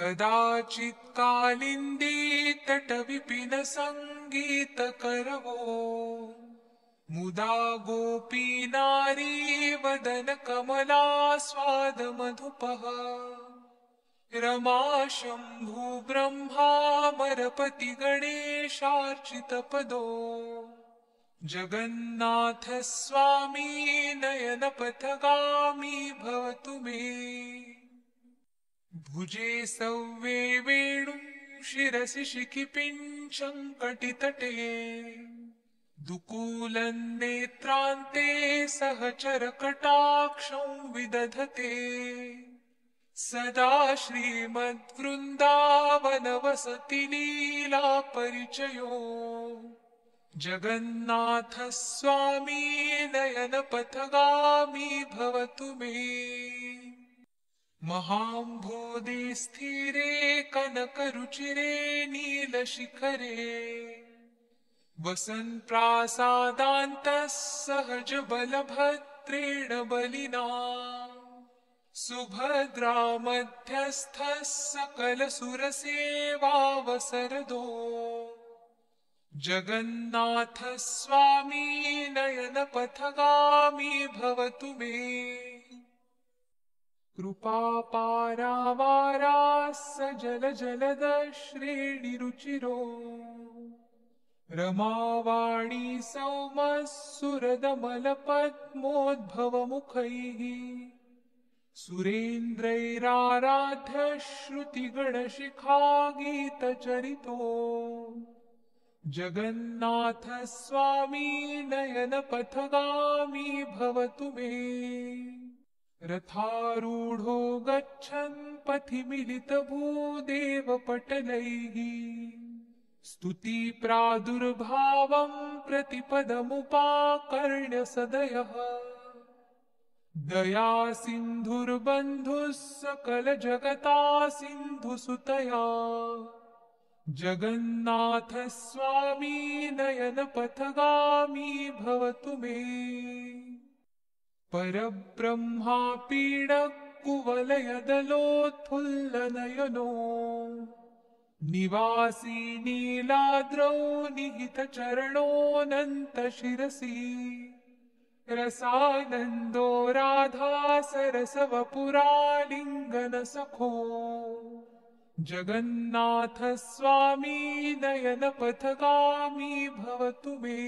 कदाचित् कालिन्दी तटविपिन सङ्गीतकरवो मुदा गोपी नारी वदन कमलास्वादमधुपः रमा शम्भु ब्रह्मामरपति गणेशार्चितपदो जगन्नाथ स्वामी नयनपथगामी भवतु मे भुजे सव्ये वेणुं शिरसि शिखिपिञ्छं कटितटे दुकूलं नेत्रान्ते सहचरकटाक्षं विदधते सदा श्रीमद्वृन्दावनवसति लीलापरिचयो जगन्नाथ स्वामी नयनपथगामी भवतु मे महाम्भोधे स्थिरे कनकरुचिरे नीलशिखरे वसन् प्रासादान्तः सहजबलभद्रेण बलिना सुभद्रा मध्यस्थः सकलसुरसेवावसरदो जगन्नाथ स्वामी नयनपथगामी भवतु मे कृपापारावाराः सजलजलदश्रेणिरुचिरो रमावाणी सौमः सुरदमलपद्मोद्भवमुखैः सुरेन्द्रैराराध्य श्रुतिगणशिखा गीतचरितो जगन्नाथ स्वामी नयनपथगामी भवतु मे रथारूढो गच्छन् पथि मिलितभूदेवपटलैः स्तुति प्रादुर्भावं प्रतिपदमुपाकर्ण्य सदयः दया सिन्धुर्बन्धुः सकलजगता सिन्धुसुतया जगन्नाथ स्वामी नयनपथगामी भवतु मे परब्रह्मा पीडकुवलयदलोत्फुल्लनयनो निवासी नीलाद्रौ निहितचरणोऽनन्तशिरसि रसानन्दो राधा सरसवपुरालिङ्गनसखो जगन्नाथ स्वामी नयनपथगामी भवतु मे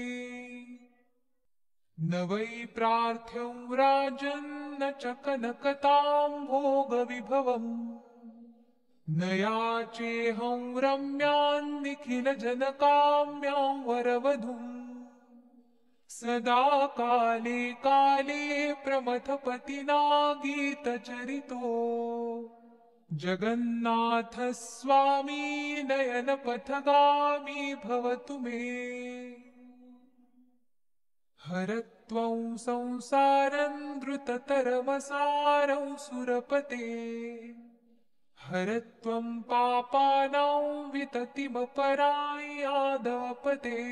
न वै प्रार्थ्यं राजन्न च कनकताम्भोगविभवम् न याचेऽहं रम्यान्निखिलजनकाम्यां वरवधूम् सदा काले काले प्रमथपतिना गीतचरितो जगन्नाथ स्वामी नयनपथगामी भवतु मे हरत्वं संसारं द्रुततरमसारं सुरपते हरत्वं पापानां विततिमपरां यादवपते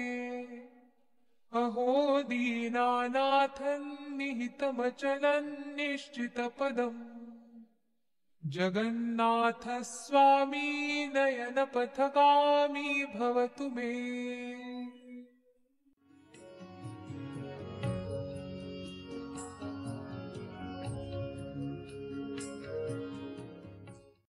अहो दीनानाथं निहितमचलं निश्चितपदम् जगन्नाथ स्वामी नयनपथगामी भवतु मे